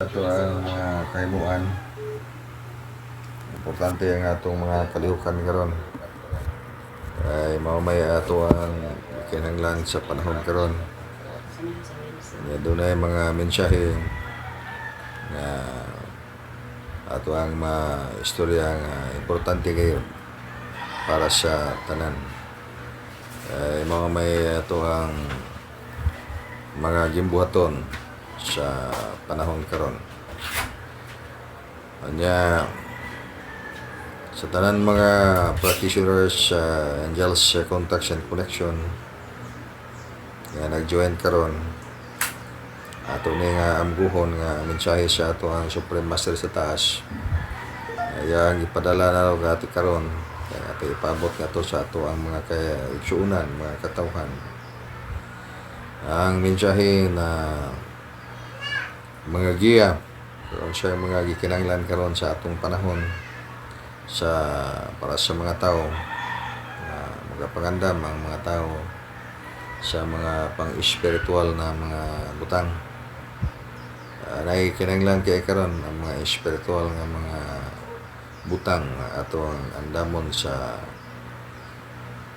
Ito ang mga kahimuan. Importante ang atong mga kalihukan karon. Ay maumay ato ang kinahanglan sa panahon karon. Doon ay mga mensahe na ato ang istorya nga importante kayo para sa tanan. Ay maumay ato ang mga gimbuhaton sa panahon karon. Anya sa tanan mga practitioners sa Angels Contacts and Connection nga nag-join karon, ato ni nga amguhon nga mensahe sa ato ang Supreme Master sa taas. Yang ipadala na ro ato karon kay ato ipabot nga to sa ato ang mga kaigsuunan, mga katawhan. Ang mensahe na mga giya karon siya mga gikinahanglan karon sa atong panahon para sa mga tao magapangandam ang mga tao sa mga pang-espiritual na mga butang. Kinahanglan kay karon ang mga espiritual nga mga butang ato ang andamon sa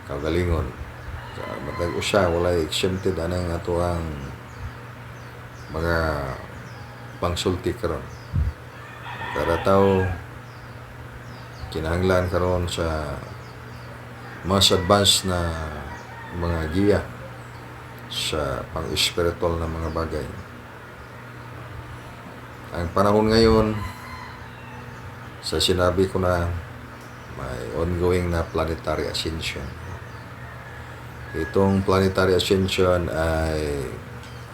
kaugalingon. Matag usa walay exempted anang ato ang mga pangsulti karon. Kada tao kinahanglan karon sa mas advanced na mga giya sa pang-espiritual na mga bagay. Ang panahon ngayon, sa sinabi ko na may ongoing na planetary ascension. Itong planetary ascension ay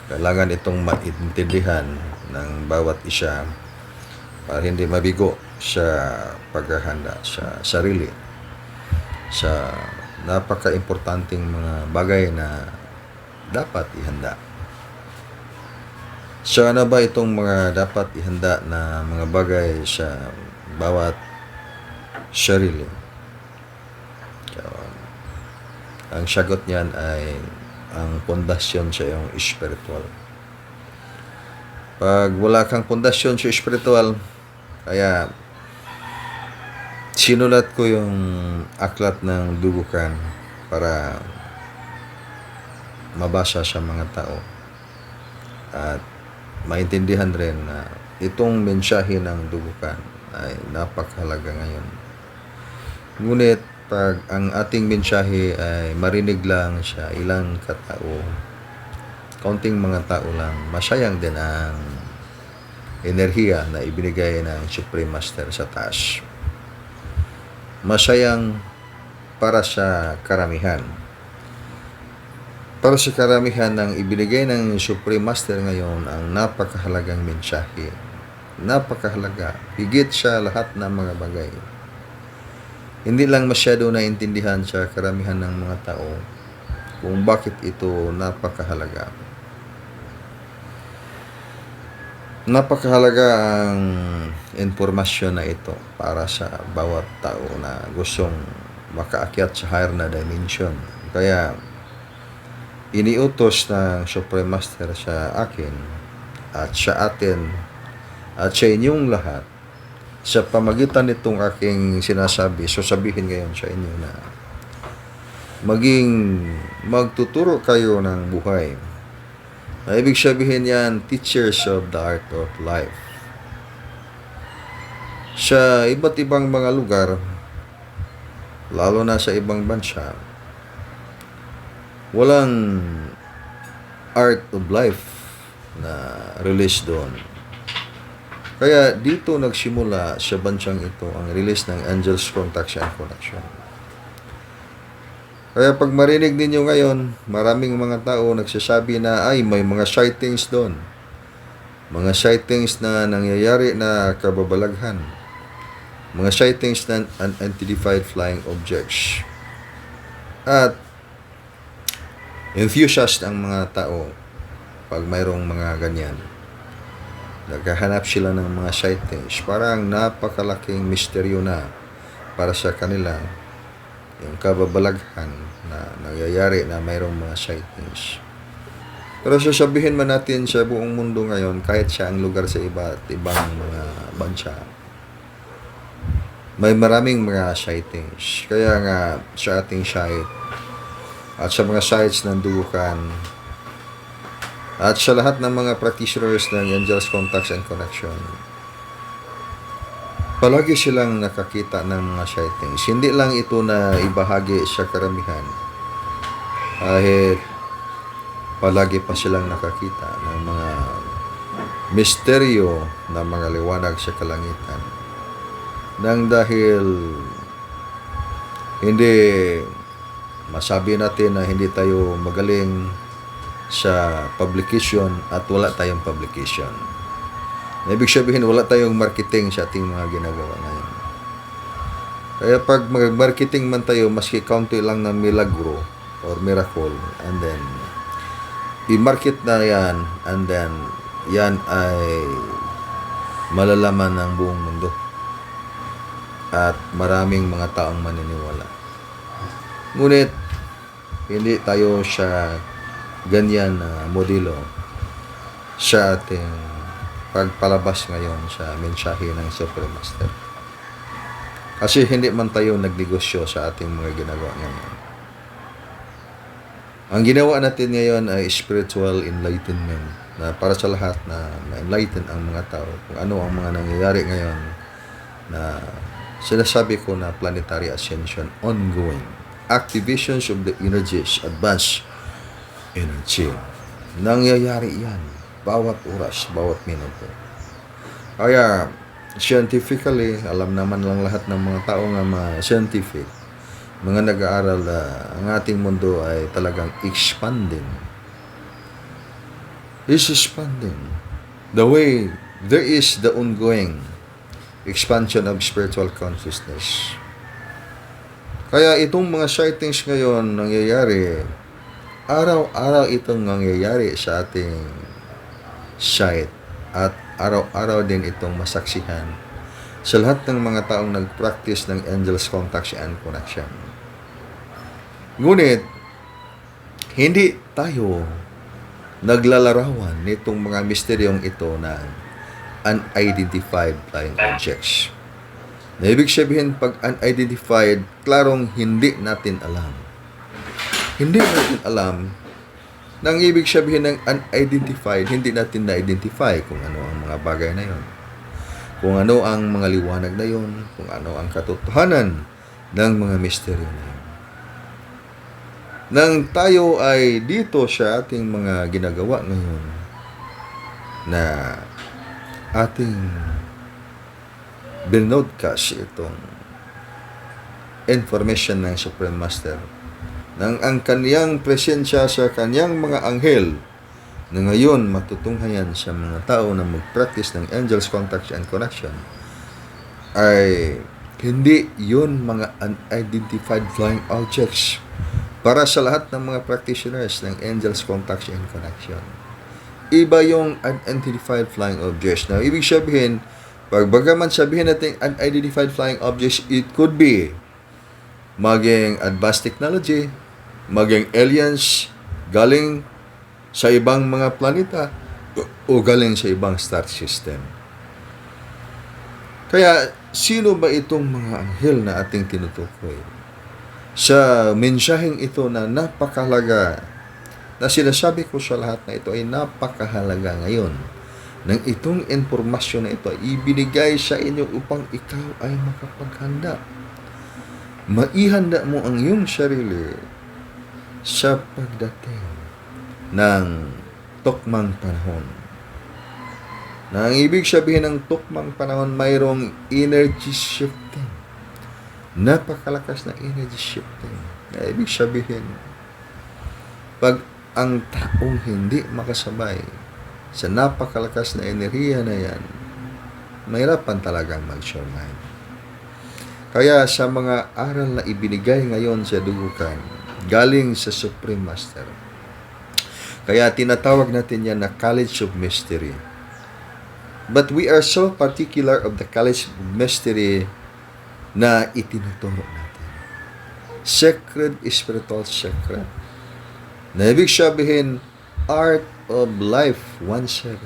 kailangan itong maintindihan ng bawat isa para hindi mabigo sa paghahanda sa sarili sa napaka-importanting mga bagay na dapat ihanda. So ano ba itong mga dapat ihanda na mga bagay sa bawat sarili? So, ang sagot niyan ay ang pundasyon sa iyong espiritual. Pag wala kang pundasyon sa espiritual, kaya sinulat ko yung aklat ng dugukan para mabasa sa mga tao at maintindihan rin na itong mensahe ng dugukan ay napakahalaga ngayon. Ngunit pag ang ating mensahe ay marinig lang sa ilang katao, kaunting mga tao lang, masayang din ang enerhiya na ibinigay ng Supreme Master sa taas. Masayang para sa karamihan. Para sa karamihan ng ibinigay ng Supreme Master ngayon ang napakahalagang mensahe. Napakahalaga. Higit sa lahat ng mga bagay. Hindi lang masyado naintindihan sa karamihan ng mga tao kung bakit ito napakahalaga. Napakahalaga ang informasyon na ito para sa bawat tao na gustong makaakyat sa higher na dimension. Kaya iniutos ng Supreme Master sa akin at sa atin at sa inyong lahat sa pamagitan nitong aking sinasabi, so sabihin ngayon sa inyo na magtuturo kayo ng buhay. Na ibig sabihin yan, teachers of the art of life. Sa iba't ibang mga lugar, lalo na sa ibang bansa, walang art of life na release doon. Kaya dito nagsimula sa bansang ito ang release ng Angels Contacts and Connection. Kaya pag marinig ninyo ngayon, maraming mga tao nagsasabi na ay may mga sightings doon. Mga sightings na nangyayari na kababalaghan. Mga sightings na unidentified flying objects. At enthusiast ang mga tao pag mayroong mga ganyan. Naghahanap sila ng mga sightings. Parang napakalaking misteryo na para sa kanila yung kababalaghan na nangyayari na mayroong mga sightings. Pero sasabihin man natin sa buong mundo ngayon, kahit siya ang lugar sa iba't ibang mga bansa, may maraming mga sightings. Kaya nga sa ating site at sa mga sites ng dugukan at sa lahat ng mga practitioners ng Angels Contacts and Connection, palagi silang nakakita ng mga sightings. Hindi lang ito na ibahagi sa karamihan. Kahit palagi pa silang nakakita ng mga misteryo na mga liwanag sa kalangitan. Nang dahil hindi masabi natin na hindi tayo magaling sa publication at wala tayong publication. Ibig sabihin, wala tayong marketing sa ating mga ginagawa ngayon. Kaya pag mag-marketing man tayo, maski kaunti lang ng milagro or miracle, and then i-market na yan, and then yan ay malalaman ng buong mundo. At maraming mga taong maniniwala. Ngunit, hindi tayo sa ganyan na modelo sa ating pagpalabas ngayon sa mensahe ng Supreme Master. Kasi hindi man tayo nagnegosyo sa ating mga ginagawa ngayon. Ang ginawa natin ngayon ay spiritual enlightenment na para sa lahat na ma-enlighten ang mga tao kung ano ang mga nangyayari ngayon na sinasabi ko na planetary ascension ongoing. Activations of the energies, advanced energy. Nangyayari yan. Bawat oras, bawat minuto. Kaya, scientifically, alam naman lang lahat ng mga tao nga mga scientific, mga nag-aaral na ang ating mundo ay talagang expanding. Is expanding. The way there is the ongoing expansion of spiritual consciousness. Kaya itong mga sightings ngayon nangyayari, araw-araw itong nangyayari sa ating site at araw-araw din itong masaksihan sa lahat ng mga taong nag-practice ng Angels Contacts and Connection. Ngunit, hindi tayo naglalarawan nitong mga misteryong ito na unidentified flying objects. Na ibig sabihin, pag unidentified, klarong hindi natin alam. Hindi natin alam. Nang ibig sabihin ng unidentified, hindi natin na-identify kung ano ang mga bagay na yon. Kung ano ang mga liwanag na yon, kung ano ang katotohanan ng mga misteryo na yon. Nang tayo ay dito sa ating mga ginagawa ngayon na ating binodcast itong information ng Supreme Master nang ang kaniyang presensya sa kaniyang mga anghel na ngayon matutunghayan sa mga tao na mag-practice ng Angels Contact and Connection ay hindi yun mga unidentified flying objects para sa lahat ng mga practitioners ng Angels Contact and Connection. Iba yung unidentified flying objects. Na ibig sabihin, bagaman sabihin natin unidentified flying objects, it could be maging advanced technology, maging aliens galing sa ibang mga planeta o galing sa ibang star system. Kaya, sino ba itong mga anghel na ating tinutukoy? Sa mensaheng ito na napakahalaga, na sinasabi ko sa lahat na ito ay napakahalaga ngayon, nang itong informasyon na ito ay ibinigay sa inyo upang ikaw ay makapaghanda. Maihanda mo ang iyong sarili sa pagdating ng tukmang panahon. Na ang ibig sabihin ng tukmang panahon, mayroong energy shifting. Napakalakas na energy shifting. Na ibig sabihin, pag ang taong hindi makasabay sa napakalakas na enerhiya na yan, mahirapan talagang mag-survive. Kaya sa mga aral na ibinigay ngayon sa dugukan, galing sa Supreme Master, kaya tinatawag natin yan na College of Mystery. But we are so particular of the College of Mystery na itinuturo natin. Sacred, spiritual secret. Na ibig sabihin, Art of Life 172.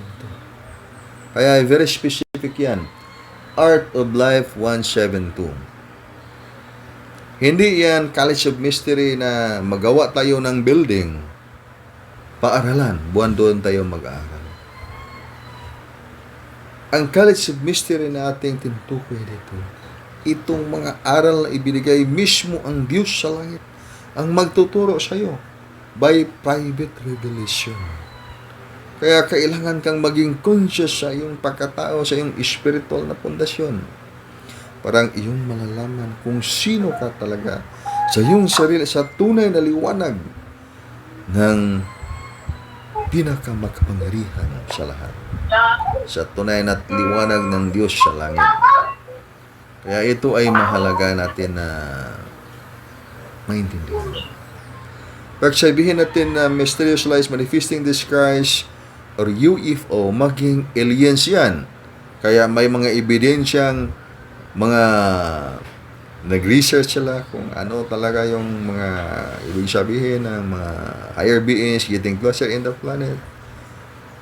Kaya very specific yan. Art of Life 172. Hindi yan College of Mystery na magawa tayo ng building, paaralan, buwan doon tayo mag-aaral. Ang College of Mystery na ating tinutukoy dito, itong mga aral na ibinigay mismo ang Diyos sa langit, ang magtuturo sa iyo by private revelation. Kaya kailangan kang maging conscious sa iyong pagkatao, sa iyong spiritual na pundasyon. Parang iyong malalaman kung sino ka talaga sa iyong sarili, sa tunay na liwanag ng pinakamakapangyarihan sa lahat. Sa tunay na liwanag ng Diyos sa langit. Kaya ito ay mahalaga natin na maintindihan. Pag sabihin natin na mysterious lights manifesting this Christ or UFO, maging aliens yan. Kaya may mga ebidensyang mga nag-research sila kung ano talaga yung mga ibig sabihin ng mga higher beings getting closer in the planet.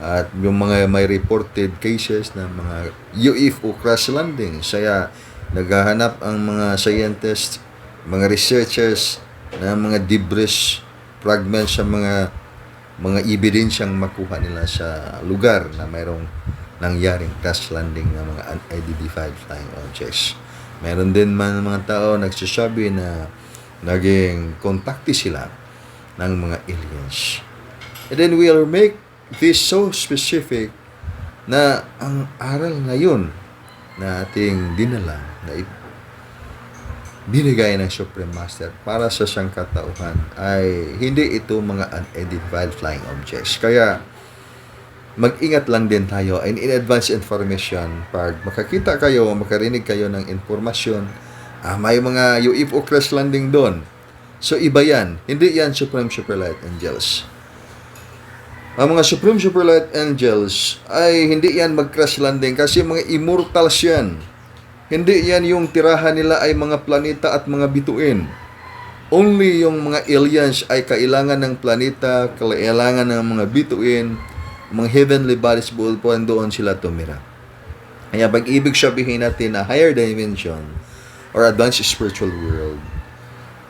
At yung mga may reported cases ng mga UFO crash landing. Kaya naghahanap ang mga scientists, mga researchers ng mga debris fragments sa mga ebidensyang makuha nila sa lugar na mayroong nangyaring crash landing ng mga unidentified flying objects. Meron din man mga tao nagsasabi na naging kontakti sila ng mga aliens. And then we'll make this so specific na ang aral na yun na ating dinala na binigay ng Supreme Master para sa sangkatauhan ay hindi ito mga unidentified flying objects. Kaya mag-ingat lang din tayo in advance information. Pag makakita kayo, makarinig kayo ng informasyon, may mga UFO crash landing doon. So iba yan. Hindi yan Supreme Super Light Angels. Ang mga Supreme Super Light Angels ay hindi yan mag-crash landing kasi mga immortals yan. Hindi yan yung tirahan nila ay mga planeta at mga bituin. Only yung mga aliens ay kailangan ng planeta, kailangan ng mga bituin, mga heavenly bodies po doon sila tumira. Kaya pag ibig sabihin natin na higher dimension or advanced spiritual world,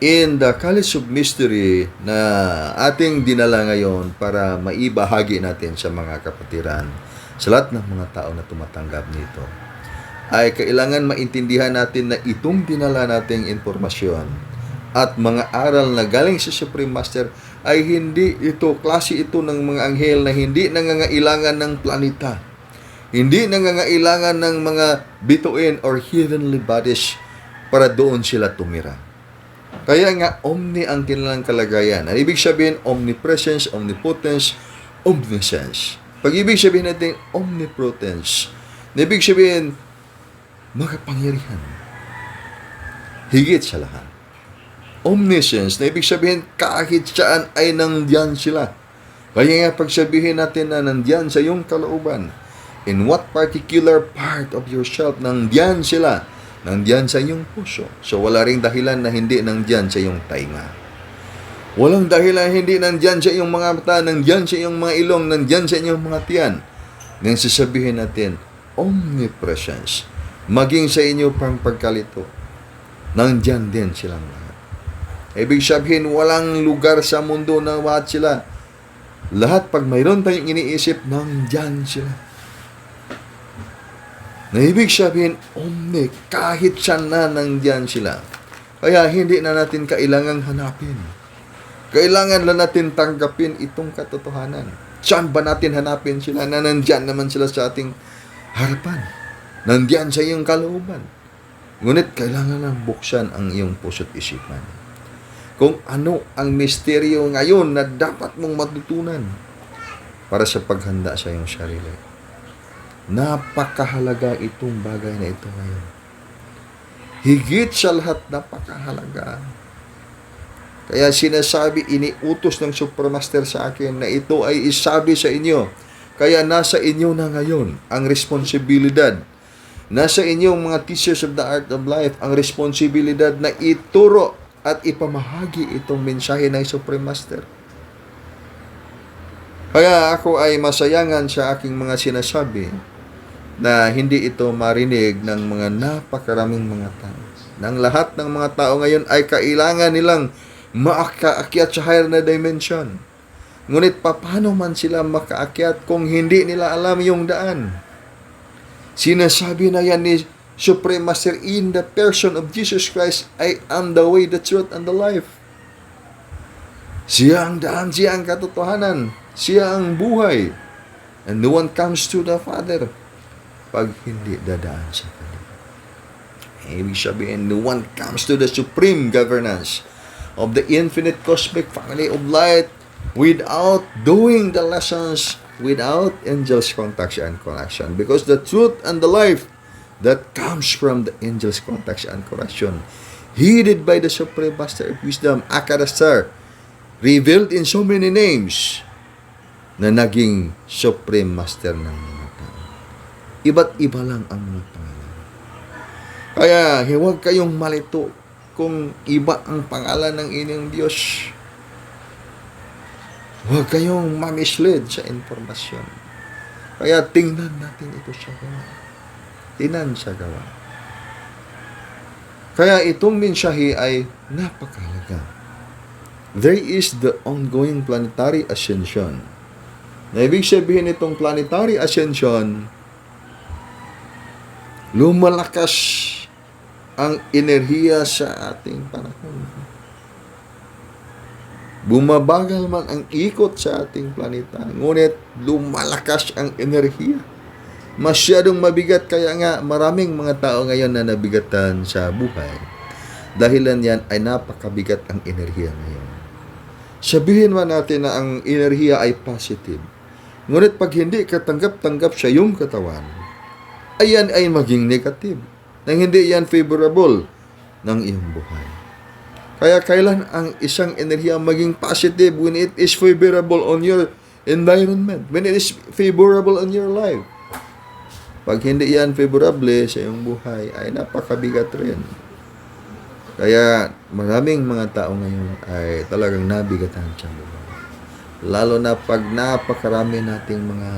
in the College of Mystery na ating dinala ngayon para maibahagi natin sa mga kapatiran, sa lahat ng mga tao na tumatanggap nito, ay kailangan maintindihan natin na itong dinala nating informasyon at mga aral na galing sa Supreme Master ay hindi ito, klase ito ng mga anghel na hindi nangangailangan ng planeta. Hindi nangangailangan ng mga bituin or heavenly bodies para doon sila tumira. Kaya nga, omni ang kanilang kalagayan. Ang ibig sabihin, omnipresence, omnipotence, omniscience. Pag ibig sabihin natin, omnipotence, ibig sabihin, makapangyarihan. Higit sa lahat. Omniscience, na ibig sabihin, kahit saan ay nandiyan sila. Kaya nga, pag sabihin natin na nandiyan sa iyong kalooban, in what particular part of yourself nandiyan sila, nandiyan sa iyong puso. So, wala ring dahilan na hindi nandiyan sa iyong tainga. Walang dahilan hindi nandiyan sa iyong mga mata, nandiyan sa iyong mga ilong, nandiyan sa iyong mga tiyan. Nang sasabihin natin, omnipresence, maging sa inyo pang pagkalito, nandiyan din silang lahat. Ibig sabihin, walang lugar sa mundo na wahat sila. Lahat, pag mayroon tayong iniisip, nandiyan sila. Na ibig sabihin, omni, kahit saan na nandiyan sila. Kaya hindi na natin kailangang hanapin. Kailangan lang natin tanggapin itong katotohanan. Saan ba natin hanapin sila na nandiyan naman sila sa ating harapan? Nandiyan sa iyong kalooban. Ngunit kailangan lang buksan ang iyong puso't isipan. Kung ano ang misteryo ngayon na dapat mong matutunan para sa paghanda sa iyong sarili. Napakahalaga itong bagay na ito ngayon. Higit sa lahat, napakahalaga. Kaya sinasabi, iniutos ng Supermaster sa akin na ito ay isabi sa inyo. Kaya nasa inyo na ngayon ang responsibilidad. Nasa inyong mga teachers of the art of life ang responsibilidad na ituro at ipamahagi itong mensahe ng Supreme Master. Kaya ako ay masayangan sa aking mga sinasabi na hindi ito marinig ng mga napakaraming mga tao. Nang lahat ng mga tao ngayon ay kailangan nilang makaakyat sa higher na dimension. Ngunit paano man sila makaakyat kung hindi nila alam yung daan? Sinasabi na yan ni Supreme Master in the person of Jesus Christ, I am the way, the truth, and the life. Siya ang daan, siya ang katotohanan, siya ang buhay. And no one comes to the Father pag hindi dadaan sa Kanya. Ibig sabihin, no one comes to the supreme governance of the infinite cosmic family of light without doing the lessons, without angels' contact and connection. Because the truth and the life that comes from the angels' contact and connection, heeded by the Supreme Master of Wisdom, Akadasar, revealed in so many names, na naging Supreme Master ng mga tao. Iba't iba lang ang mga pangalan. Kaya, huwag kayong malito kung iba ang pangalan ng inyong Diyos. Huwag kayong mamislead sa informasyon. Kaya, tingnan natin ito sa gawa. Tingnan sa gawa. Kaya, itong mensahe ay napakahalaga. There is the ongoing planetary ascension. Na ibig sabihin itong planetary ascension, lumalakas ang enerhiya sa ating panahon. Bumabagal man ang ikot sa ating planeta, ngunit lumalakas ang enerhiya. Masyadong mabigat, kaya nga maraming mga tao ngayon na nabigatan sa buhay. Dahilan yan ay napakabigat ang enerhiya ngayon. Sabihin man natin na ang enerhiya ay positive. Ngunit pag hindi katanggap-tanggap sa iyong katawan, ayan ay maging negative. Nang hindi yan favorable ng iyong buhay. Kaya kailan ang isang enerhiya maging positive when it is favorable on your environment, when it is favorable on your life. Pag hindi yan favorable sa iyong buhay, ay napakabigat rin. Kaya maraming mga tao ngayon ay talagang nabigatan sa buhay. Lalo na pag napakarami nating mga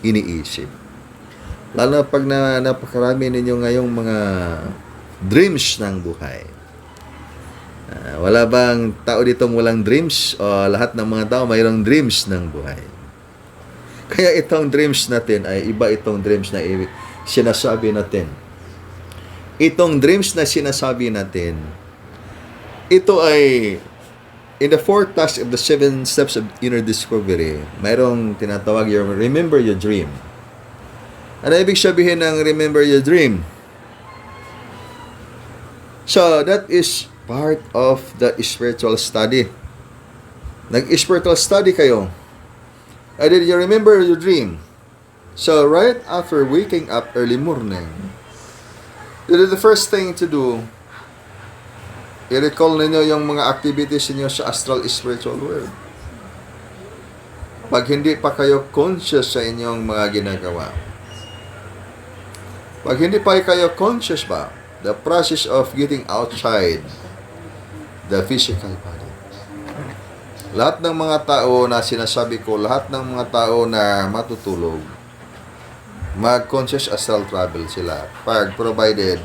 iniisip. Lalo na pag napakarami ninyo ngayong mga dreams ng buhay. Wala bang tao dito walang dreams? O lahat ng mga tao mayroong dreams ng buhay? Kaya itong dreams natin ay iba itong dreams na sinasabi natin. Itong dreams na sinasabi natin, ito ay in the fourth task of the 7 steps of inner discovery, mayroong tinatawag yung remember your dream. Ano ibig sabihin ng remember your dream? So, that is part of the spiritual study. Nag-spiritual study kayo. And did you remember your dream? So, right after waking up early morning, the first thing to do, i-recall ninyo yung mga activities niyo sa astral spiritual world. Pag hindi pa kayo conscious sa inyong mga ginagawa. Pag hindi pa kayo conscious ba, the process of getting outside the physical body. Lahat ng mga tao na sinasabi ko, lahat ng mga tao na matutulog, mag-conscious astral travel sila pag provided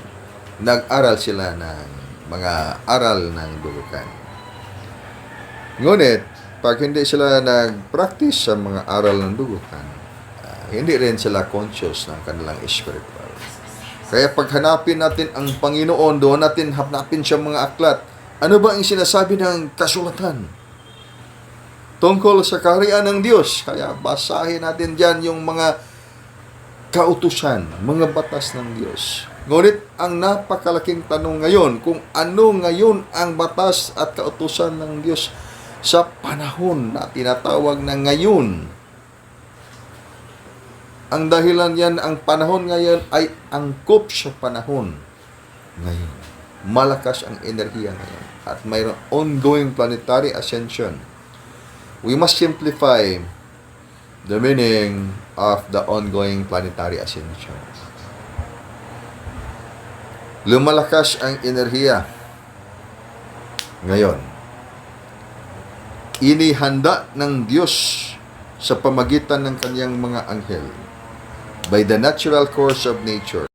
nag-aral sila ng mga aral ng dugukan. Ngunit, pag hindi sila nag-practice sa mga aral ng dugukan, hindi rin sila conscious ng kanilang spiritual. Kaya pag hanapin natin ang Panginoon, doon natin hanapin siya mga aklat. Ano ba ang sinasabi ng kasulatan tungkol sa kaharian ng Diyos? Kaya basahin natin dyan yung mga kautusan, mga batas ng Diyos. Ngunit ang napakalaking tanong ngayon, kung ano ngayon ang batas at kautusan ng Diyos sa panahon na tinatawag na ngayon. Ang dahilan yan, ang panahon ngayon ay angkop sa panahon ngayon. Malakas ang enerhiya ngayon at mayroong ongoing planetary ascension. We must simplify the meaning of the ongoing planetary ascension. Lumalakas ang enerhiya ngayon. Inihanda ng Diyos sa pamagitan ng kanyang mga anghel by the natural course of nature.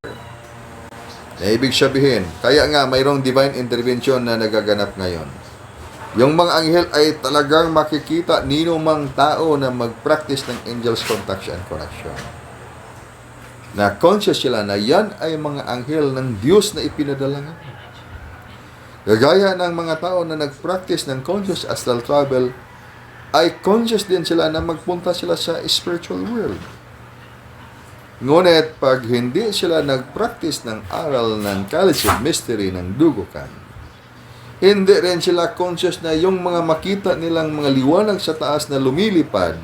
Na ibig sabihin, kaya nga mayroong divine intervention na nagaganap ngayon. Yung mga anghel ay talagang makikita nino mang tao na mag-practice ng angels contact and connection. Na conscious sila na yan ay mga anghel ng Diyos na ipinadala nga. Gagaya ng mga tao na nag-practice ng conscious astral travel, ay conscious din sila na magpunta sila sa spiritual world. Ngunit pag hindi sila nag-practice ng aral ng College of Mystery ng Dugukan, hindi rin sila conscious na yung mga makita nilang mga liwanag sa taas na lumilipad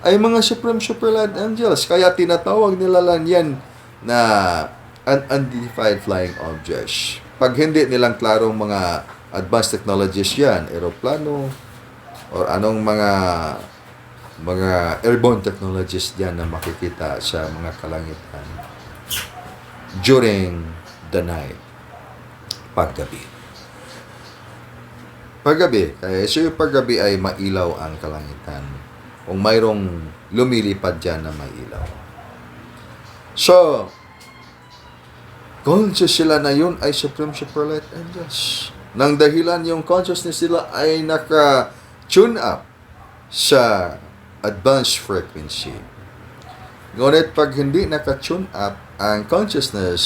ay mga Supreme Superlight Angels. Kaya tinatawag nila lang yan na unidentified flying objects. Pag hindi nilang klarong mga advanced technologies yan, aeroplano, or anong mga airborne technologies dyan na makikita sa mga kalangitan during the night, paggabi. Kaya yung paggabi ay mailaw ang kalangitan. Kung mayroong lumilipad dyan na mailaw. So, conscious sila na yun ay Supreme Superlight Angels. Nang dahilan yung consciousness nila ay naka-tune up sa advanced frequency. Ngunit pag hindi naka-tune up ang consciousness,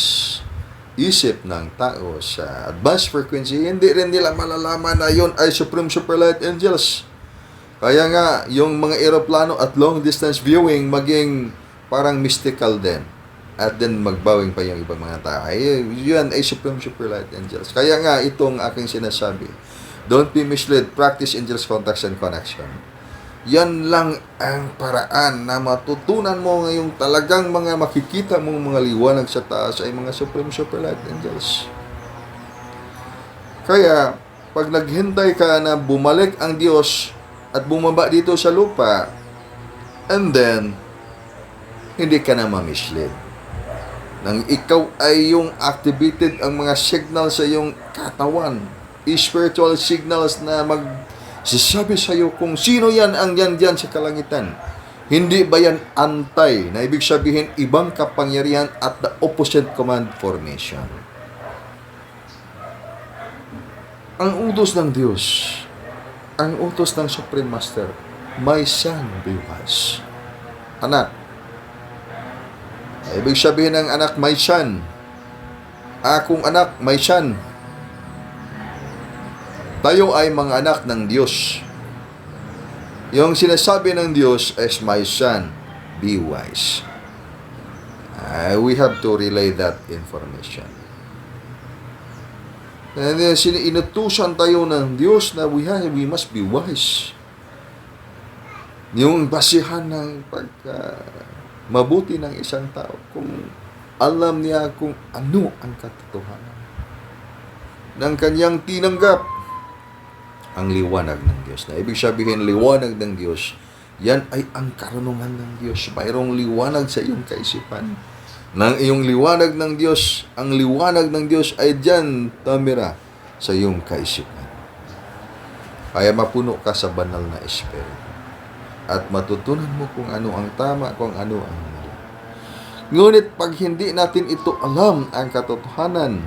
isip ng tao sa advanced frequency, hindi rin nila malalaman na yun ay Supreme Superlight Angels. Kaya nga, yung mga aeroplano at long distance viewing maging parang mystical din. At then magbawing pa yung ibang mga tao. Ay, yun ay Supreme Superlight Angels. Kaya nga, itong aking sinasabi, don't be misled, practice angels contacts and connection. Yan lang ang paraan na matutunan mo ngayong talagang mga makikita mong mga liwanag sa taas ay mga Supreme Superlight Angels. Kaya, pag naghintay ka na bumalik ang Diyos at bumaba dito sa lupa, and then, hindi ka na mamislead. Nang ikaw ay yung activated ang mga signal sa iyong katawan, spiritual signals na magsasabi sa iyo kung sino yan ang yan sa kalangitan. Hindi ba yan antay, na ibig sabihin ibang kapangyarihan at the opposite command formation. Ang utos ng Diyos, ang utos ng Supreme Master, my son be wise. Anak. Ibig sabihin ng anak, my son. Akong anak, my son. Tayo ay mga anak ng Diyos. Yung sinasabi ng Diyos is, my son, be wise. We have to relay that information. And inutusan tayo ng Diyos na we must be wise. Yung basihan ng mabuti ng isang tao kung alam niya kung ano ang katotohanan ng kanyang tinanggap ang liwanag ng Diyos. Na ibig sabihin, liwanag ng Diyos, yan ay ang karunungan ng Diyos. Mayroong liwanag sa iyong kaisipan. Nang iyong liwanag ng Diyos, ang liwanag ng Diyos ay dyan tumira sa iyong kaisipan. Kaya mapuno ka sa banal na espiritu. At matutunan mo kung ano ang tama, kung ano ang mali. Ngunit pag hindi natin ito alam ang katotohanan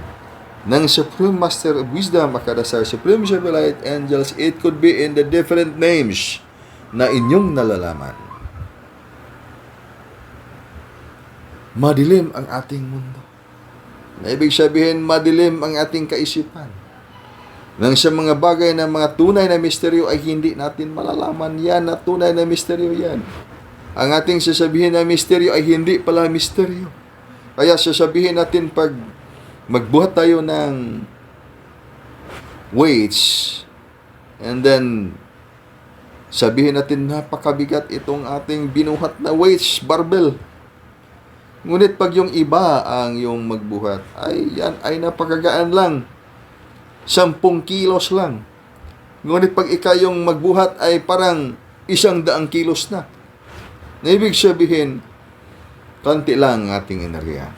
ng Supreme Master of Wisdom, Makadasar Supreme Superlight Angels, it could be in the different names na inyong nalalaman. Madilim ang ating mundo. Na ibig sabihin, madilim ang ating kaisipan. Nang sa mga bagay na mga tunay na misteryo ay hindi natin malalaman yan na tunay na misteryo yan. Ang ating sasabihin na misteryo ay hindi pala misteryo. Kaya sasabihin natin pag magbuhat tayo ng weights and then sabihin natin napakabigat itong ating binuhat na weights, barbell. Ngunit pag yung iba ang yung magbuhat, ay yan ay napakagaan lang. 10 kilos lang. Ngunit pag ikaw yung magbuhat ay parang 100 kilos na. Na ibig sabihin, konti lang ang ating enerhiya.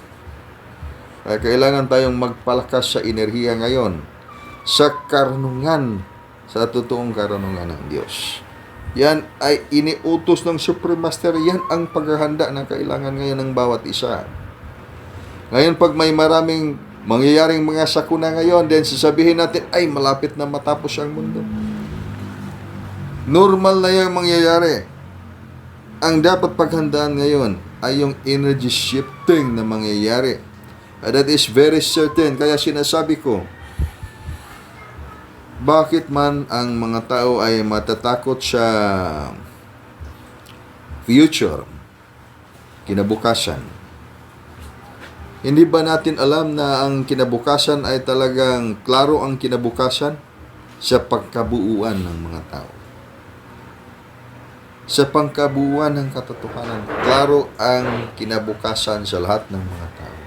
Kaya kailangan tayong magpalakas sa enerhiya ngayon sa karunungan, sa totoong karunungan ng Diyos. Yan ay iniutos ng Supreme Master. Yan ang paghahanda na kailangan ngayon ng bawat isa. Ngayon, pag may maraming mangyayaring mga sakuna ngayon, then sasabihin natin, ay, malapit na matapos ang mundo. Normal na yung mangyayari. Ang dapat paghandaan ngayon ay yung energy shifting na mangyayari. That is very certain. Kaya sinasabi ko, bakit man ang mga tao ay matatakot sa future, kinabukasan? Hindi ba natin alam na ang kinabukasan ay talagang klaro ang kinabukasan sa pagkabuuan ng mga tao? Sa pangkabuuan ng katotohanan, klaro ang kinabukasan sa lahat ng mga tao.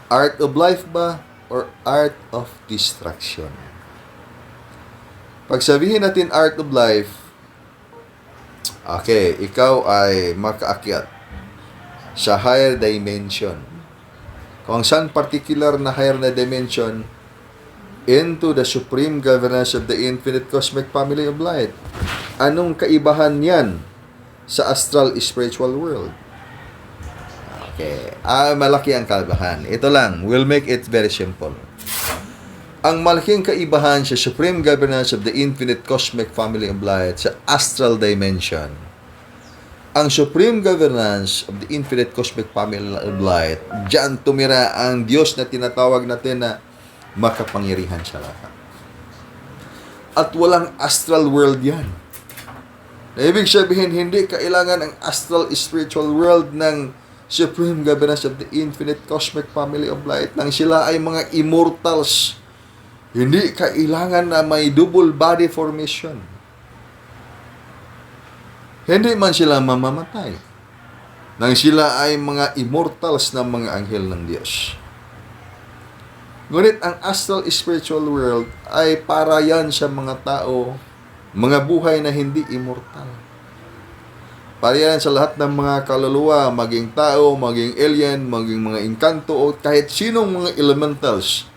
Art of life ba or art of distraction? Pag sabihin natin art of life, okay, ikaw ay makaakyat sa higher dimension. Kung saan particular na higher na dimension, into the supreme governance of the infinite cosmic family of light. Anong kaibahan yan sa astral spiritual world? Okay, malaki ang kaibahan. Ito lang, we'll make it very simple. Ang malaking kaibahan sa supreme governance of the infinite cosmic family of light sa astral dimension, ang supreme governance of the infinite cosmic family of light, diyan tumira ang Diyos na tinatawag natin na makapangyarihan sa lahat. At walang astral world yan. Na ibig sabihin, hindi kailangan ang astral spiritual world ng supreme governance of the infinite cosmic family of light nang sila ay mga immortals. Hindi kailangan na may double body formation. Hindi man sila mamamatay. Nang sila ay mga immortals na mga anghel ng Diyos. Ngunit ang astral spiritual world ay para yan sa mga tao, mga buhay na hindi immortal. Para yan sa lahat ng mga kaluluwa, maging tao, maging alien, maging mga inkanto, o kahit sinong mga elementals.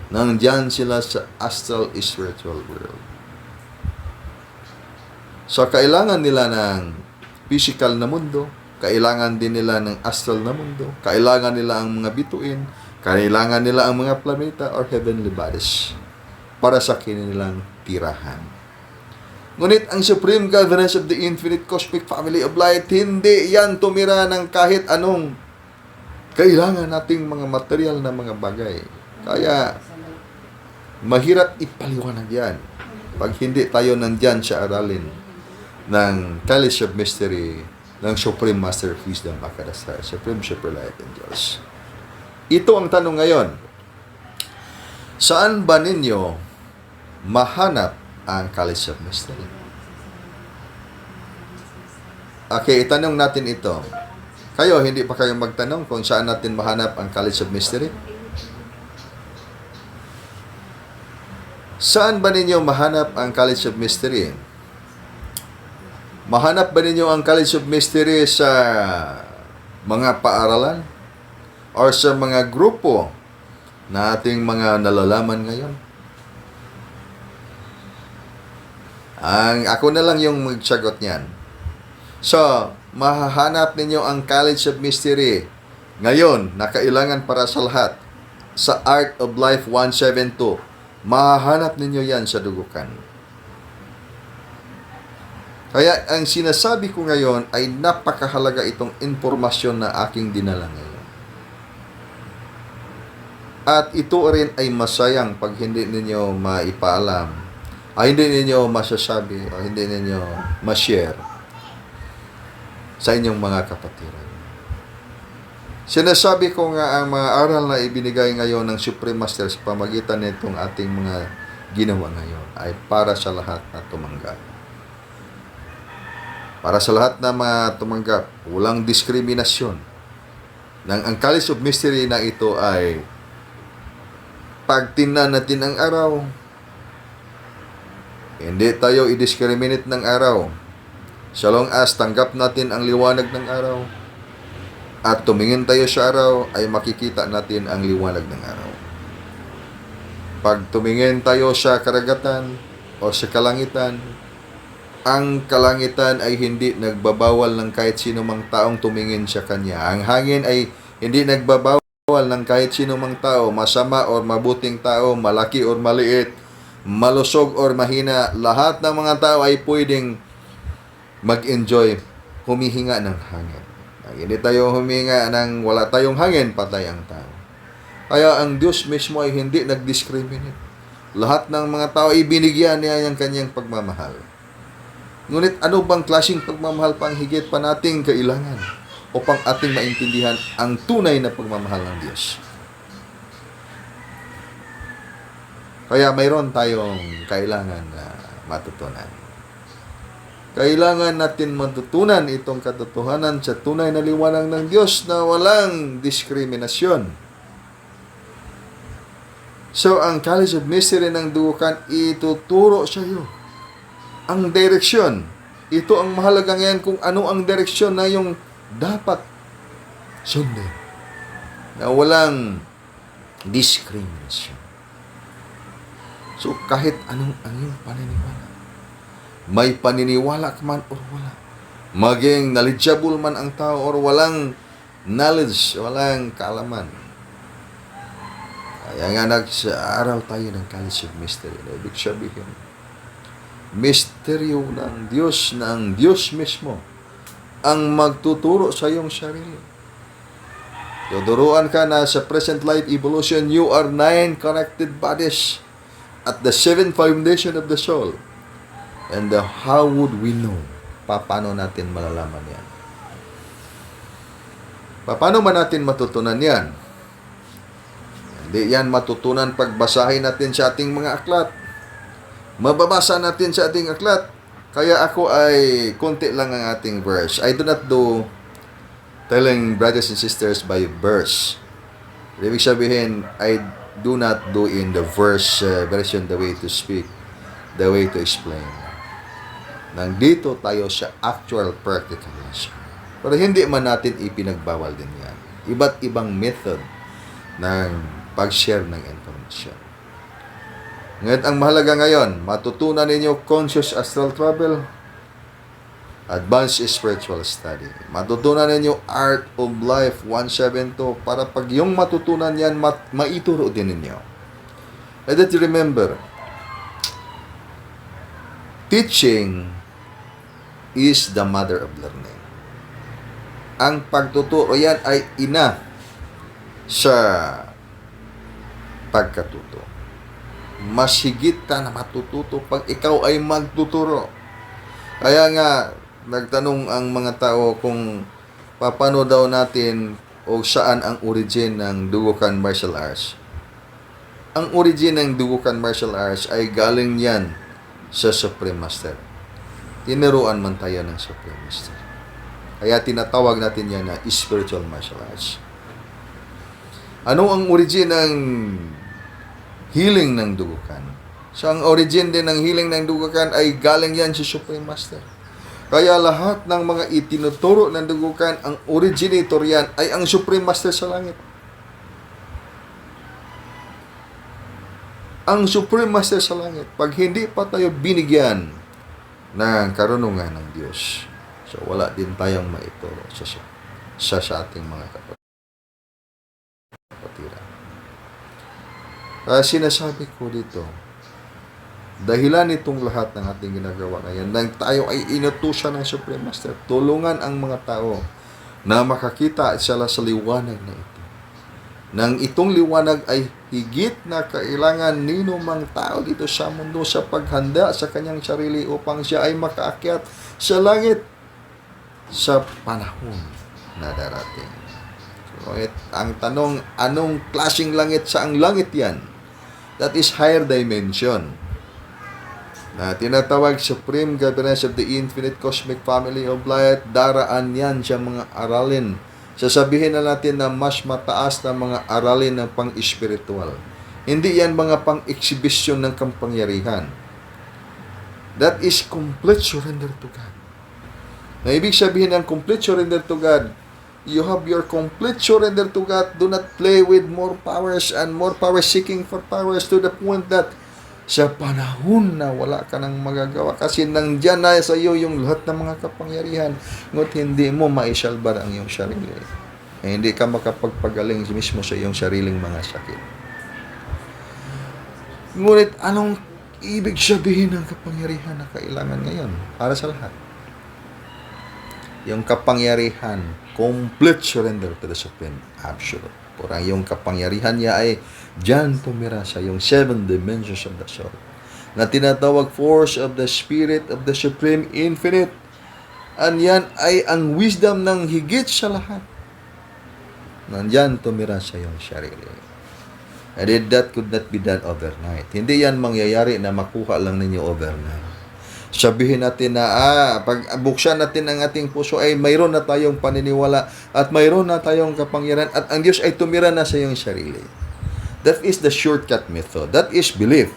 Nandiyan sila sa astral spiritual world. So, kailangan nila ng physical na mundo, kailangan din nila ng astral na mundo, kailangan nila ang mga bituin, kailangan nila ang mga planeta or heavenly bodies para sa kanilang tirahan. Ngunit ang supreme governance of the infinite cosmic family of light, hindi yan tumira ng kahit anong kailangan nating mga material na mga bagay. Kaya, mahirap ipaliwanag yan pag hindi tayo nandyan sa aralin ng College of Mystery ng Supreme Master of Wisdom, Akadasar, Supreme Super Light Angels. Ito ang tanong ngayon. Saan ba ninyo mahanap ang College of Mystery? Okay, itanong natin ito. Kayo, hindi pa kayo magtanong kung saan natin mahanap ang College of Mystery? Saan ba ninyo mahanap ang College of Mystery? Mahanap ba ninyo ang College of Mystery sa mga paaralan? Or sa mga grupo na ating mga nalalaman ngayon? Ako na lang yung magsagot niyan. So, mahahanap ninyo ang College of Mystery ngayon na kailangan para sa lahat sa Art of Life 172. Mahahanap ninyo yan sa dugukan. Kaya ang sinasabi ko ngayon ay napakahalaga itong informasyon na aking dinala ngayon. At ito rin ay masayang pag hindi ninyo maipaalam, hindi ninyo masasabi, o hindi ninyo ma-share sa inyong mga kapatiran. Sinasabi ko nga ang mga aral na ibinigay ngayon ng Supreme Master sa pamagitan nitong ating mga ginawa ngayon ay para sa lahat na tumanggap. Para sa lahat na mga tumanggap, walang diskriminasyon. Ang College of Mystery na ito ay pag tingnan natin ang araw, hindi tayo i-discriminate ng araw. So long as tanggap natin ang liwanag ng araw, at tumingin tayo sa araw, ay makikita natin ang liwanag ng araw. Pag tumingin tayo sa karagatan o sa kalangitan, Ang kalangitan ay hindi nagbabawal ng kahit sino mang taong tumingin sa kanya. Ang hangin ay hindi nagbabawal ng kahit sino mang tao, masama or mabuting tao, malaki or maliit, malusog or mahina. Lahat ng mga tao ay pwedeng mag-enjoy, humihinga ng hangin. Hindi tayo huminga ng wala tayong hangin, patay ang tao. Kaya ang Diyos mismo ay hindi nag-discriminate. Lahat ng mga tao ay binigyan niya ng kanyang pagmamahal. Ngunit ano bang klaseng pagmamahal pang higit pa nating kailangan upang ating maintindihan ang tunay na pagmamahal ng Diyos? Kaya mayroon tayong kailangan na matutunan. Kailangan natin matutunan itong katotohanan sa tunay na liwanag ng Diyos na walang diskriminasyon. So, ang College of Mystery ng Dugukan, ituturo sa iyo ang direksyon. Ito ang mahalaga ngayon kung ano ang direksyon na yung dapat sundin. Na walang discrimination. So, kahit anong ang iyong paniniwala, may paniniwala ka man o wala, maging knowledgeable man ang tao or walang knowledge, walang kaalaman. Kaya nga nag-aaral tayo ng College of Mystery. Ibig sabihin, misteryo ng Diyos na ang Diyos mismo ang magtuturo sa iyong sarili. Tuturuan ka na sa present life evolution, you are 9 connected bodies at the 7 foundation of the soul. And how would we know? Paano natin malalaman yan? Paano ba natin matutunan yan? Hindi yan matutunan pagbasahin natin sa ating mga aklat. Mababasa natin sa ating aklat. Kaya ako ay konti lang ang ating verse. I do not do telling brothers and sisters by verse. Ibig sabihin, I do not do in the verse version the way to speak, the way to explain. Nandito tayo sa actual practical lesson. Pero hindi man natin ipinagbawal din yan. Iba't ibang method ng pag-share ng information. Ngayon, ang mahalaga ngayon, matutunan ninyo conscious astral travel, advanced spiritual study. Matutunan ninyo Art of Life 172 para pag yung matutunan yan, maituro din ninyo. And that you remember, teaching is the mother of learning. Ang pagtuturo yan ay ina sa pagkatuto. Mas higit ka na matututo pag ikaw ay magtuturo. Kaya nga, nagtanong ang mga tao kung paano daw natin o saan ang origin ng Dugukan Martial Arts. Ang origin ng Dugukan Martial Arts ay galing yan sa Supreme Master. Tinuruan man tayo ng Supreme Master. Kaya tinatawag natin yan na spiritual martial arts. Ano ang origin ng healing ng dugukan? So, ang origin din ng healing ng dugukan ay galing yan sa Supreme Master. Kaya lahat ng mga itinuturo ng dugukan, ang originator yan ay ang Supreme Master sa langit. Ang Supreme Master sa langit, pag hindi pa tayo binigyan ng karunungan ng Diyos, so wala din tayong maituro sa ating mga kapatiran. Kaya sinasabi ko dito, dahilan itong lahat ng ating ginagawa ngayon, nang tayo ay inutusan ng Supreme Master, tulungan ang mga tao na makakita sila sa liwanag na ito. Nang itong liwanag ay higit na kailangan nino mang tao dito sa mundo sa paghanda sa kanyang sarili upang siya ay makaakyat sa langit sa panahon na darating. So, ang tanong, anong klaseng langit? Saang langit yan? That is higher dimension. Na tinatawag Supreme Governance of the Infinite Cosmic Family of Light. Daraan yan sa mga aralin. Sasabihin na natin na mas mataas na mga aralin ng pang-espiritual. Hindi yan mga pang-exhibition ng kampangyarihan. That is complete surrender to God. Na ibig sabihin ng complete surrender to God, you have your complete surrender to God. Do not play with more powers and more power, seeking for powers to the point that sa panahon na wala ka nang magagawa kasi nandyan na sa iyo yung lahat ng mga kapangyarihan ngut hindi mo maisalbar ang iyong sarili. Hindi ka makapagpagaling mismo sa iyong sariling mga sakit. Ngunit anong ibig sabihin ng kapangyarihan na kailangan ngayon para sa lahat? Yung kapangyarihan, complete surrender to the Supreme Absolute. Porang yung kapangyarihan niya ay diyan tumira sa yung 7 dimensions of the soul na tinatawag force of the Spirit of the Supreme Infinite. And yan ay ang wisdom ng higit sa lahat. Nandyan tumira sa iyong sarili. And that could not be done overnight. Hindi yan mangyayari na makuha lang ninyo overnight. Sabihin natin na pag buksan natin ang ating puso ay mayroon na tayong paniniwala at mayroon na tayong kapangyarihan at ang Diyos ay tumira na sa iyong sarili. That is the shortcut method. That is belief.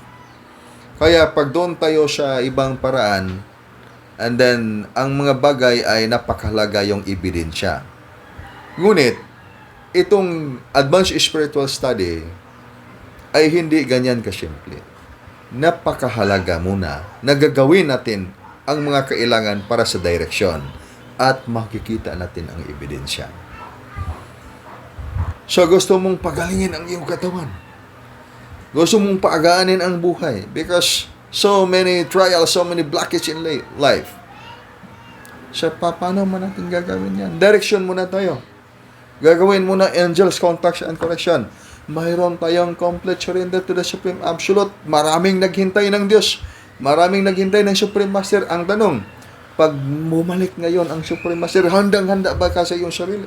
Kaya pag doon tayo sa ibang paraan, and then ang mga bagay ay napakahalaga yung ebidensya. Ngunit, itong advanced spiritual study ay hindi ganyan kasimple. Napakahalaga muna na gagawin natin ang mga kailangan para sa direksyon at makikita natin ang ebidensya. So gusto mong pagalingin ang iyong katawan. Gusto mong paagaanin ang buhay because so many trials, so many blockages in life. So paano mo natin gagawin yan? Direction muna tayo. Gagawin muna angels, contacts, and correction. Mayroon tayong complete surrender to the Supreme Absolute. Maraming naghintay ng Diyos. Maraming naghintay ng Supreme Master. Ang tanong, pag bumalik ngayon ang Supreme Master, handang-handa ba ka sa iyong sarili?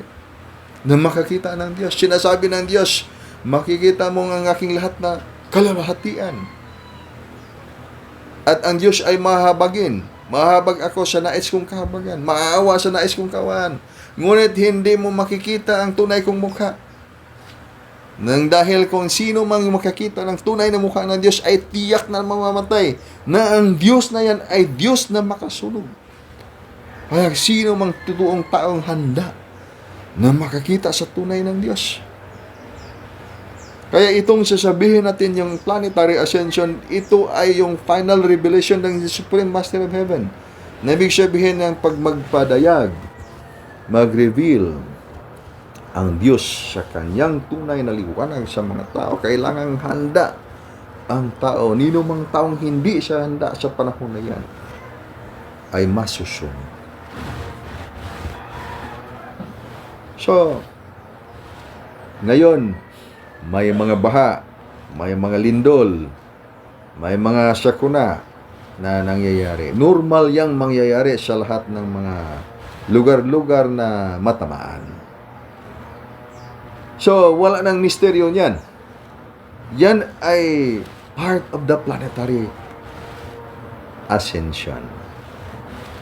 Na makakita ng Diyos. Sinasabi ng Diyos, makikita mo ang aking lahat na kalawahatian. At ang Diyos ay mahabagin. Mahabag ako sa nais kong kahabagan. Maawa sa nais kong kawan. Ngunit hindi mo makikita ang tunay kong mukha. Nang dahil kung sino mang makakita ng tunay na mukha ng Diyos ay tiyak na mamamatay na ang Diyos na yan ay Diyos na makasulog. Kaya sino mang totoong taong handa na makakita sa tunay ng Diyos. Kaya itong sasabihin natin yung planetary ascension, ito ay yung final revelation ng Supreme Master of Heaven. Na ibig sabihin ng pag magpadayag, mag-reveal ang Diyos sa kanyang tunay na liwanag sa mga tao. Kailangang handa ang tao. Nino mang taong hindi siya handa sa panahon na yan ay masusunod. So, ngayon, may mga baha, may mga lindol, may mga sakuna na nangyayari. Normal yang mangyayari sa lahat ng mga lugar-lugar na matamaan. So, wala nang misteryo niyan. Yan ay part of the planetary ascension.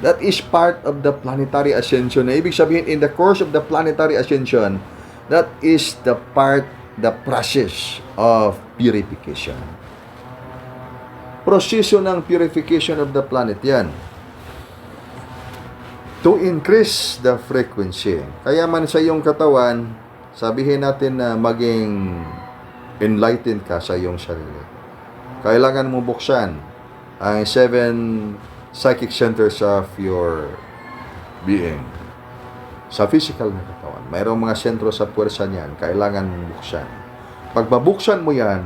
That is part of the planetary ascension. Ibig sabihin, in the course of the planetary ascension, that is the process of purification. Proseso ng purification of the planet yan. To increase the frequency. Kaya man sa iyong katawan, sabihin natin na maging enlightened ka sa iyong sarili. Kailangan mo buksan ang 7 psychic centers of your being. Sa physical na katawan. Mayroong mga sentro sa puwersa niyan. Kailangan mong buksan. Pag mabuksan mo yan,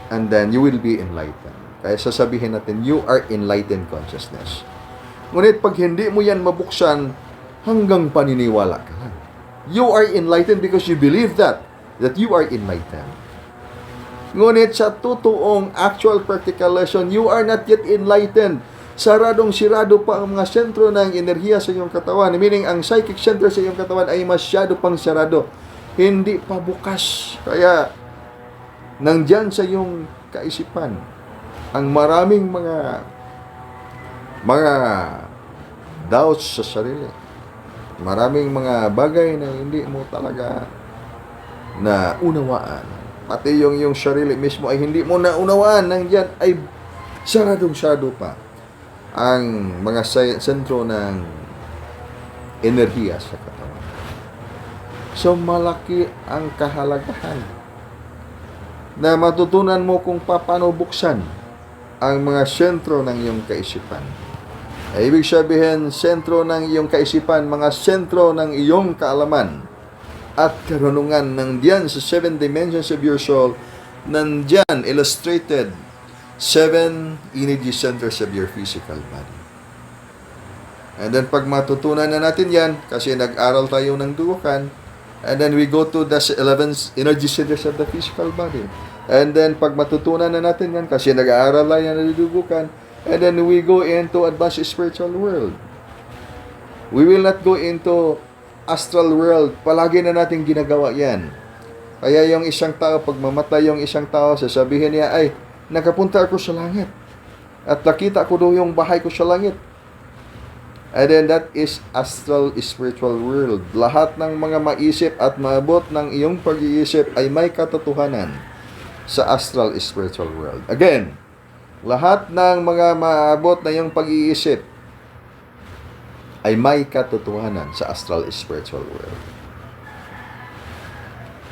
and then you will be enlightened. Kaya sasabihin natin, you are enlightened consciousness. Ngunit pag hindi mo yan mabuksan, hanggang paniniwala ka lang. You are enlightened because you believe that you are enlightened. Ngunit sa totoong actual practical lesson, you are not yet enlightened. Saradong-sirado pa ang mga sentro ng enerhiya sa iyong katawan. Meaning, ang psychic center sa iyong katawan ay masyado pang sarado. Hindi pa bukas. Kaya, nandyan sa iyong kaisipan ang maraming mga doubts sa sarili. Maraming mga bagay na hindi mo talaga na unawaan. Pati yung sarili mismo ay hindi mo naunawaan. Nandiyan ay saradong-sarado pa ang mga sentro ng enerhiya sa katawan. So, malaki ang kahalagahan na matutunan mo kung paano buksan ang mga sentro ng iyong kaisipan. Ay, ibig sabihin, sentro ng iyong kaisipan, mga sentro ng iyong kaalaman at karunungan nandiyan sa 7 dimensions of your soul, nandiyan illustrated 7 energy centers of your physical body. And then pag matutunan na natin yan, kasi nag-aral tayo ng duukan, and then we go to the 11 energy centers of the physical body. And then pag matutunan na natin yan, kasi nag-aaral tayo ng duukan, and then we go into advanced spiritual world. We will not go into astral world. Palagi na natin ginagawa yan. Kaya yung isang tao, pag mamatay yung isang tao, sasabihin niya, ay, nakapunta ako sa langit. At nakita ko doon yung bahay ko sa langit. And then that is astral spiritual world. Lahat ng mga maisip at maabot ng iyong pag-iisip ay may katotohanan sa astral spiritual world. Again, lahat ng mga maabot na iyong pag-iisip ay may katotohanan sa astral spiritual world.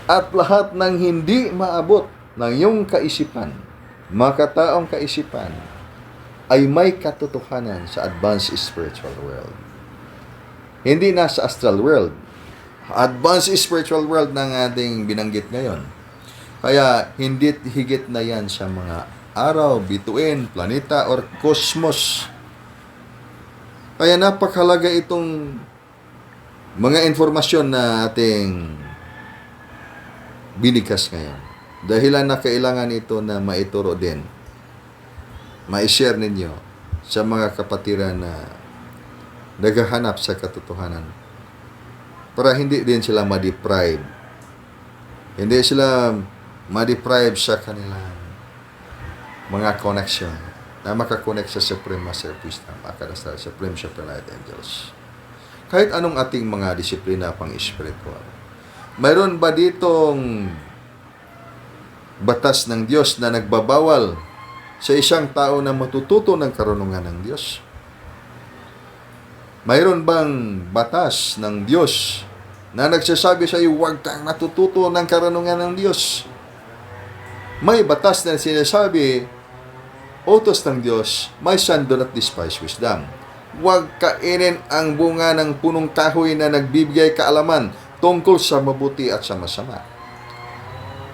At lahat ng hindi maabot ng iyong kaisipan, makataong kaisipan, ay may katotohanan sa advanced spiritual world. Hindi na sa astral world. Advanced spiritual world ng ating binanggit ngayon. Kaya hindi higit na yan sa mga araw, bituin, planeta, or cosmos. Kaya napakahalaga itong mga informasyon na ating binigkas ngayon. Dahilan na kailangan ito na maituro din, ma-share ninyo sa mga kapatiran na naghahanap sa katotohanan para hindi din sila ma-deprive. Hindi sila ma-deprive sa kanilang mga connection na makakonect sa Supreme Master of Wisdom, Akadasal, Supreme Shepherd Light Angels. Kahit anong ating mga disiplina pang spiritual. Mayroon ba ditong batas ng Diyos na nagbabawal sa isang tao na matututo ng karunungan ng Diyos? Mayroon bang batas ng Diyos na nagsasabi sa iyo, huwag kang matututo ng karunungan ng Diyos? May batas na sinasabi, utos ng Diyos, my son, do not despise wisdom. Huwag kainin ang bunga ng punong kahoy na nagbibigay kaalaman tungkol sa mabuti at sa masama.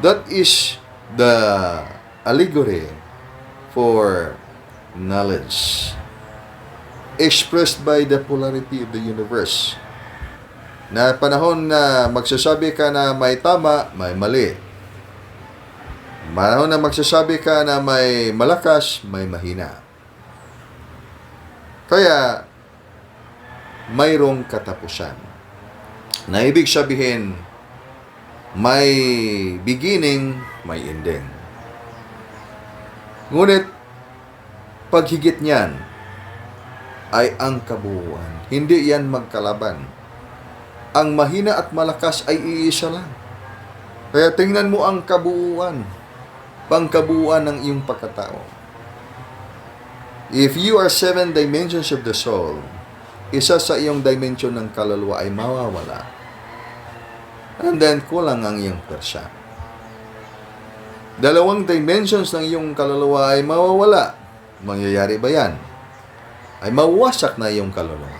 That is the allegory for knowledge expressed by the polarity of the universe. Na panahon na magsasabi ka na may tama, may mali. Panahon na magsasabi ka na may malakas, may mahina. Kaya, mayroong katapusan. Na ibig sabihin, may beginning, may ending. Ngunit, paghigit niyan ay ang kabuuan. Hindi yan magkalaban. Ang mahina at malakas ay iisa lang. Kaya tingnan mo ang kabuuan, pangkabuuan ng iyong pagkatao. If you are 7 dimensions of the soul, isa sa iyong dimension ng kaluluwa ay mawawala. And then, kulang ang iyong persya. 2 dimensions ng iyong kaluluwa ay mawawala. Mangyayari ba yan? Ay mawasak na iyong kaluluwa.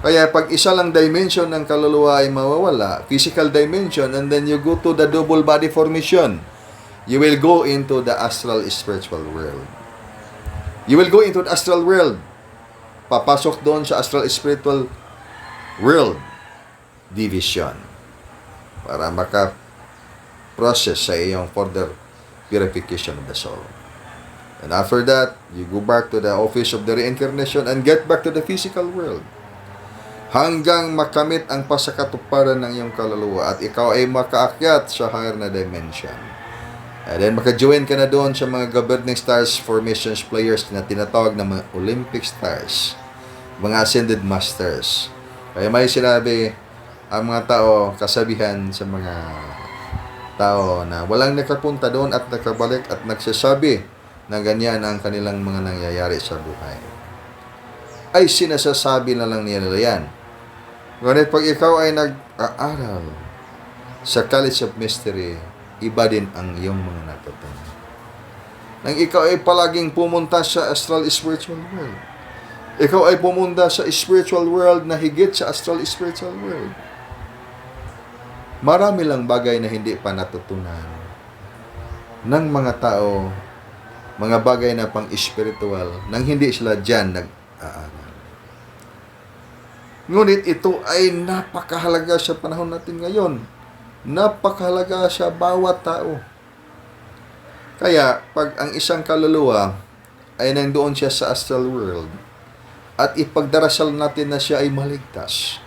Kaya pag isa lang dimension ng kaluluwa ay mawawala, physical dimension, and then you go to the double body formation, you will go into the astral spiritual world. You will go into the astral world. Papasok doon sa astral spiritual world division para maka-process sa iyong further purification of the soul. And after that, you go back to the office of the reincarnation and get back to the physical world. Hanggang makamit ang pasakatuparan ng iyong kaluluwa at ikaw ay makaakyat sa higher na dimension. And then maka-join ka na doon sa mga governing stars formations players na tinatawag na mga Olympic stars, mga ascended masters. Kaya may sinabi ang mga tao, kasabihan sa mga tao na walang nakapunta doon at nakabalik at nagsasabi na ganyan ang kanilang mga nangyayari sa buhay. Ay sinasasabi na lang nila yan. Ngunit pag ikaw ay nag-aaral sa College of Mystery, iba din ang iyong mga natutunan. nang ikaw ay palaging pumunta sa astral spiritual world. Ikaw ay pumunta sa spiritual world na higit sa astral spiritual world. Marami lang bagay na hindi pa natutunan ng mga tao, mga bagay na pang-spiritual, nang hindi sila dyan nag-aaral. Ngunit ito ay napakahalaga sa panahon natin ngayon. Napakahalaga sa bawat tao. Kaya, pag ang isang kaluluwa ay nandoon siya sa astral world at ipagdarasal natin na siya ay maligtas,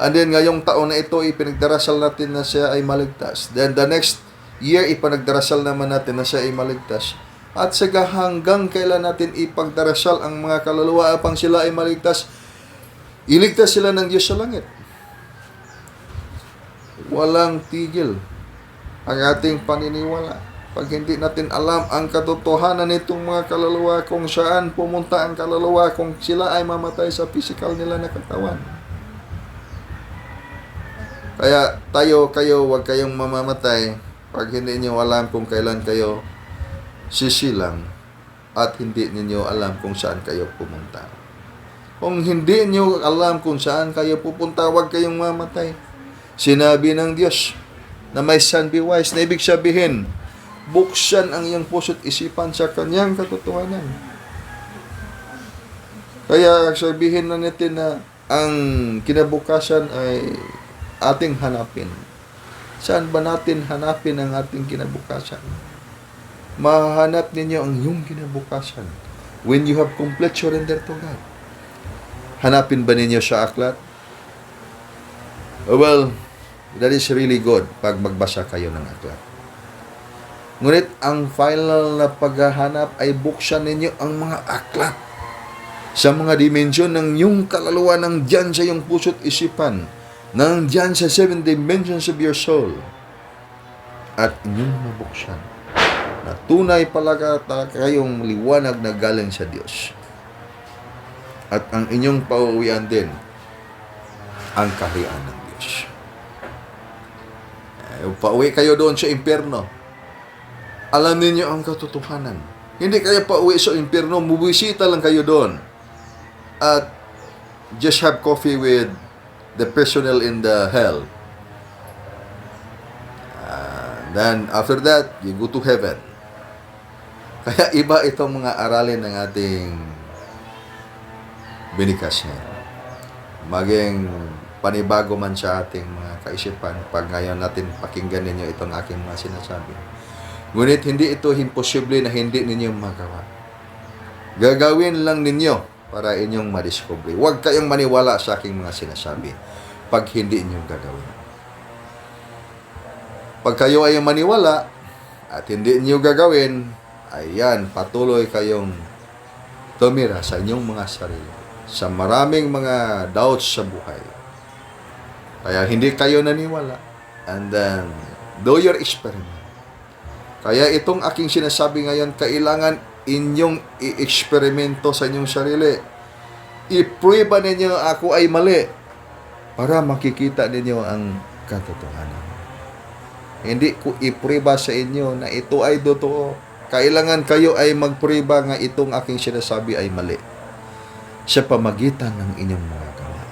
and then ngayong taon na ito, ipinagdarasal natin na siya ay maligtas, then the next year, ipinagdarasal naman natin na siya ay maligtas, at saka hanggang kailan natin ipagdarasal ang mga kaluluwa upang sila ay maligtas, iligtas sila ng Diyos sa langit. Walang tigil ang ating paniniwala. Pag hindi natin alam ang katotohanan nitong mga kaluluwa, kung saan pumunta ang kaluluwa, kung sila ay mamatay sa physical nila na katawan. Kaya kayo, huwag kayong mamamatay pag hindi niyo alam kung kailan kayo sisilang at hindi niyo alam kung saan kayo pumunta. Kung hindi niyo alam kung saan kayo pupunta, huwag kayong mamatay. Sinabi ng Diyos na may son be wise, na ibig sabihin, buksan ang iyong puso't isipan sa kanyang katotohanan. Kaya sabihin na natin na ang kinabukasan ay ating hanapin. Saan ba natin hanapin ang ating kinabukasan? Mahanap ninyo ang iyong kinabukasan when you have complete surrender to God. Hanapin ba ninyo sa aklat? Well, that is really good pag magbasa kayo ng aklat. Ngunit ang final na paghahanap ay buksan ninyo ang mga aklat sa mga dimensyon ng iyong kaluluwa, ng diyan sa iyong puso't isipan, ng diyan sa 7 dimensions of your soul, at inyong mabuksan na tunay palaga kayong liwanag na galing sa Diyos. At ang inyong pauwian din ang kaharian ng Diyos. Pauwi kayo doon sa impyerno. Alam ninyo ang katotohanan. Hindi kayo pauwi sa impyerno, bubisita lang kayo doon. At just have coffee with the personnel in the hell. Then after that, you go to heaven. Kaya iba itong mga aralin ng ating binikas niya. Maging panibago man sa ating mga kaisipan pag ngayon natin pakinggan ninyo itong aking mga sinasabi. Ngunit hindi ito imposible na hindi ninyo magawa. Gagawin lang ninyo para inyong madiscover. Huwag kayong maniwala sa aking mga sinasabi pag hindi inyo gagawin. Pag kayo ay maniwala at hindi inyo gagawin, ayan, patuloy kayong tumira sa inyong mga sarili, sa maraming mga doubts sa buhay. Kaya hindi kayo naniwala. And then, do your experiment. Kaya itong aking sinasabi ngayon, kailangan inyong i-eksperimento sa inyong sarili. I-prueba ninyo ako ay mali para makikita ninyo ang katotohanan. Hindi ko i-prueba sa inyo na ito ay totoo. Kailangan kayo ay magprueba nga itong aking sinasabi ay mali sa pamagitan ng inyong mga gawa.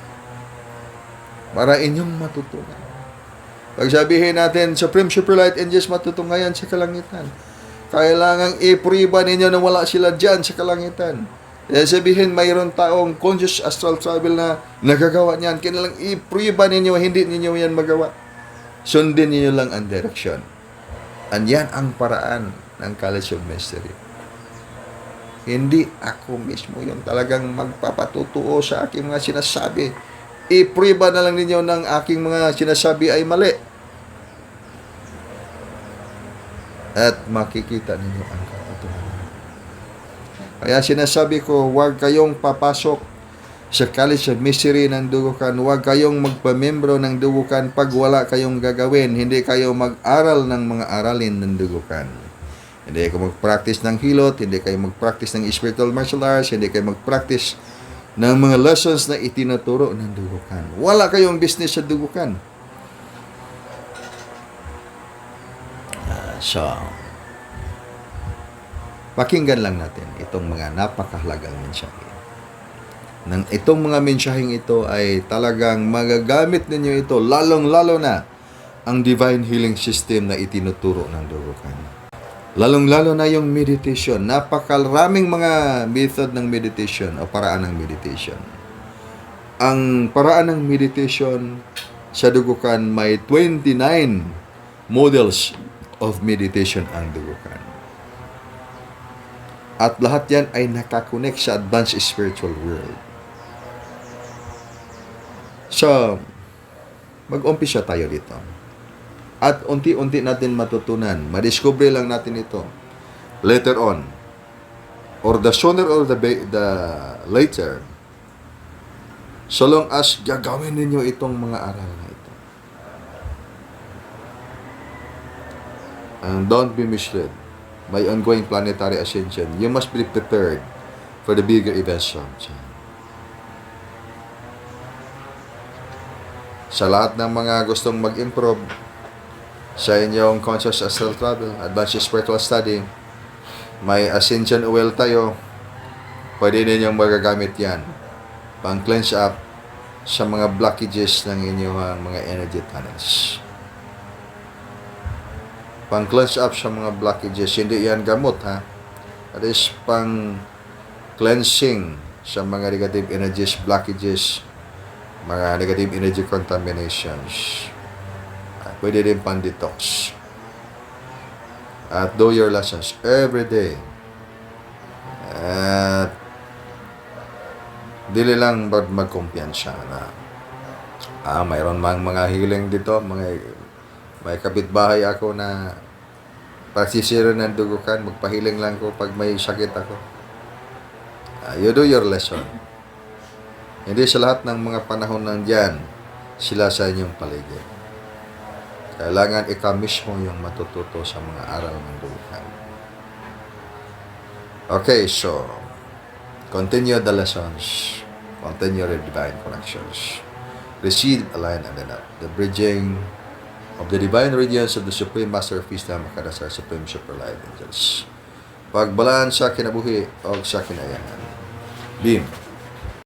Para inyong matutunan. Pag sabihin natin, Supreme Super Light Angels matutunghayan sa kalangitan. Kailangang i-prueba ninyo na wala sila dyan sa kalangitan. Kaya sabihin, mayroon taong conscious astral travel na nagagawa niyan. Kailangang i-prueba ninyo, hindi ninyo yan magawa. Sundin ninyo lang ang direction. And yan ang paraan ng College of Mystery. Hindi ako mismo yung talagang magpapatutuo sa aking mga sinasabi. I-prueba na lang ninyo ng aking mga sinasabi ay mali. At makikita ninyo ang katotohanan. Kaya sinasabi ko, huwag kayong papasok sa College of Mystery ng Dugukan. Huwag kayong magpamembro ng Dugukan pag wala kayong gagawin. Hindi kayo mag-aral ng mga aralin ng Dugukan. Hindi kayo mag-practice ng hilot, hindi kayo mag-practice ng spiritual martial arts, hindi kayo mag-practice ng mga lessons na itinuturo ng Dugukan. Wala kayong business sa Dugukan. So, Pakinggan lang natin itong mga napakahalagang mensahe. Nang itong mga mensaheng ito ay talagang magagamit ninyo ito, lalong-lalo na ang divine healing system na itinuturo ng Dugukan. Lalong-lalo na yung meditation. Napakaraming mga method ng meditation o paraan ng meditation. Ang paraan ng meditation sa Dugukan may 29 models of meditation ang Dugukan. At lahat yan ay nakakonect sa advanced spiritual world. So, mag-umpisa tayo dito. At unti-unti natin matutunan. Madiscover lang natin ito. Later on. Or the sooner or the later. So long as gagawin ninyo itong mga aral na ito. And don't be misled by ongoing planetary ascension. You must be prepared for the bigger events. Sa lahat ng mga gustong mag-improve sa inyong conscious astral travel, advanced spiritual study, may ascension oil tayo. Pwede ninyong magagamit yan. Pang-cleanse up sa mga blockages ng inyong mga energy tunnels. Pang-cleanse up sa mga blockages. Hindi yan gamot, ha? That is pang-cleansing sa mga negative energies, blockages, mga negative energy contaminations. Pwede din pang-detox. At do your lessons every day. At dili lang magkumpiyansa na mayroon mang mga healing dito, may kapitbahay ako na pagsisira ng Dugukan, magpahiling lang ko pag may sakit ako. You do your lesson. Hindi sa lahat ng mga panahon nandiyan sila sa inyong paligid. Kailangan ikaw mismo yung matututo sa mga aral ng Dugukan. Okay, so continue the lessons. Continue the divine connections. Receive, align, and then up. The bridging of the divine radiance of the Supreme Master of Peace na makadasar Supreme Super Light Angels. Pagbalaan sa kinabuhi o sa kinayangan. Beam.